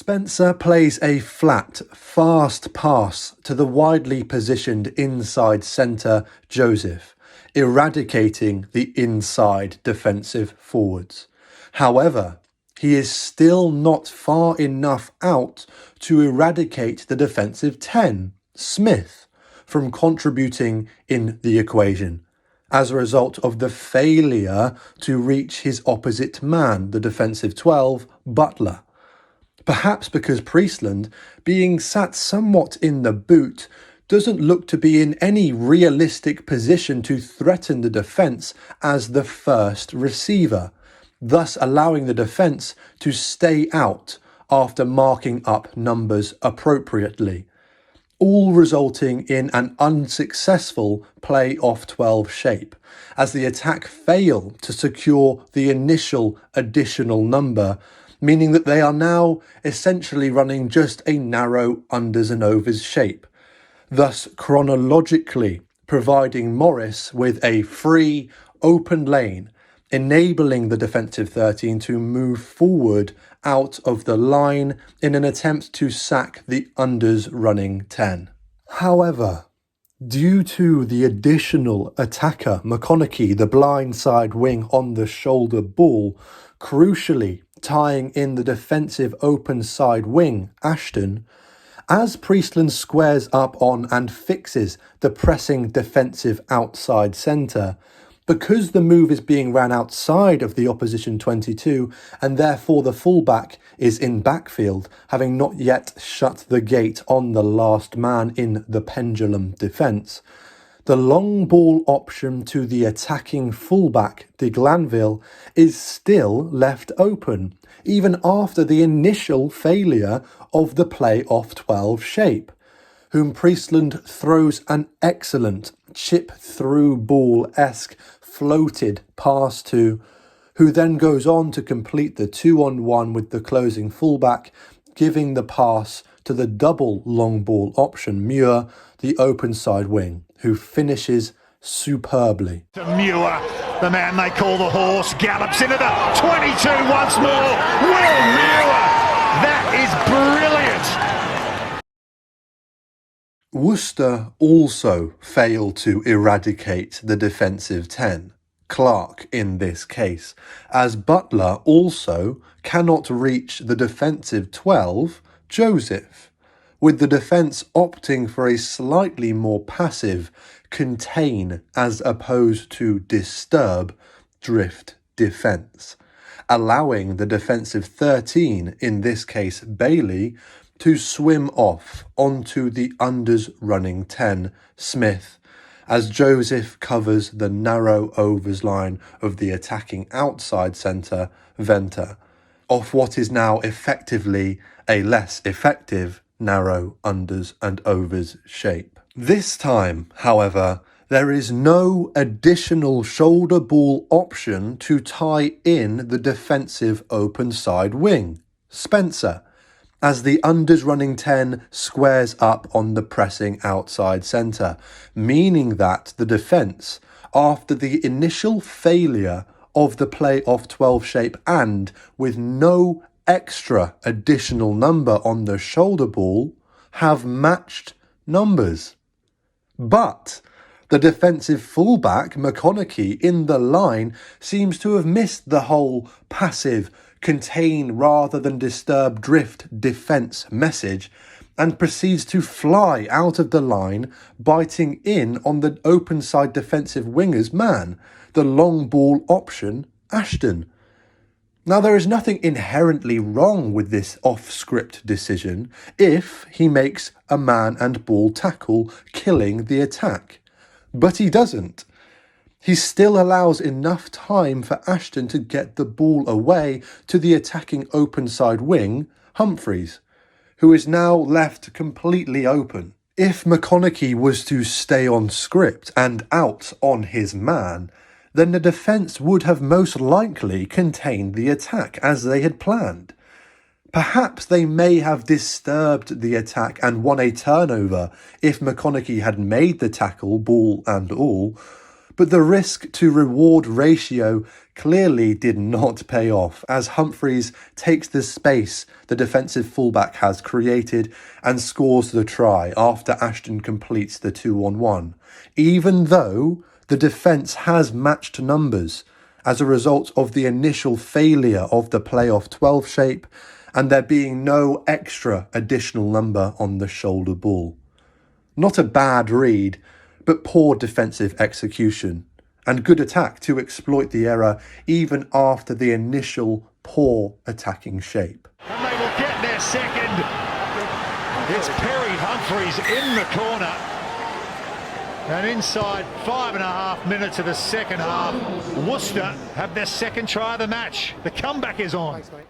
Spencer plays a flat, fast pass to the widely positioned inside centre Joseph, eradicating the inside defensive forwards. However, he is still not far enough out to eradicate the defensive 10, Smith, from contributing in the equation, as a result of the failure to reach his opposite man, the defensive 12, Butler. Perhaps because Priestland, being sat somewhat in the boot, doesn't look to be in any realistic position to threaten the defence as the first receiver, thus allowing the defence to stay out after marking up numbers appropriately, all resulting in an unsuccessful play-off 12 shape, as the attack fail to secure the initial additional number, meaning that they are now essentially running just a narrow unders and overs shape, thus chronologically providing Morris with a free, open lane, enabling the defensive 13 to move forward out of the line in an attempt to sack the unders running 10. However, due to the additional attacker, McConaughey, the blindside wing on the shoulder ball, crucially tying in the defensive open side wing, Ashton, as Priestland squares up on and fixes the pressing defensive outside centre, because the move is being ran outside of the opposition 22 and therefore the fullback is in backfield, having not yet shut the gate on the last man in the pendulum defence, the long ball option to the attacking fullback, de Glanville, is still left open, even after the initial failure of the play-off 12 shape, whom Priestland throws an excellent chip-through ball-esque floated pass to, who then goes on to complete the 2-on-1 with the closing fullback, giving the pass to the double long ball option, Muir, the open side wing, who finishes superbly. Muir, the man they call the horse, gallops into the 22 once more. Will Muir, that is brilliant. Worcester also failed to eradicate the defensive 10, Clark in this case, as Butler also cannot reach the defensive 12, Joseph, with the defence opting for a slightly more passive contain as opposed to disturb drift defence, allowing the defensive 13, in this case Bailey, to swim off onto the unders running 10, Smith, as Joseph covers the narrow overs line of the attacking outside centre, Venter, off what is now effectively a less effective narrow unders and overs shape. This time, however, there is no additional shoulder ball option to tie in the defensive open side wing, Spencer, as the unders running 10 squares up on the pressing outside centre, meaning that the defence, after the initial failure of the play-off 12 shape and with no extra additional number on the shoulder ball, have matched numbers. But the defensive fullback, McConaughey, in the line seems to have missed the whole passive, contain rather than disturb drift defence message and proceeds to fly out of the line, biting in on the open side defensive winger's man, the long ball option, Ashton. Now, there is nothing inherently wrong with this off-script decision if he makes a man and ball tackle, killing the attack. But he doesn't. He still allows enough time for Ashton to get the ball away to the attacking open side wing, Humphreys, who is now left completely open. If McConaughey was to stay on script and out on his man, then the defence would have most likely contained the attack as they had planned. Perhaps they may have disturbed the attack and won a turnover if McConaughey had made the tackle, ball and all, But the risk to reward ratio clearly did not pay off, as Humphreys takes the space the defensive fullback has created and scores the try after Ashton completes the 2-on-1, even though the defence has matched numbers as a result of the initial failure of the playoff 12 shape and there being no extra additional number on the shoulder ball. Not a bad read, but poor defensive execution and good attack to exploit the error even after the initial poor attacking shape. And they will get their second. It's Perry Humphreys in the corner. And inside 5.5 minutes of the second half, Worcester have their second try of the match. The comeback is on. Thanks, mate.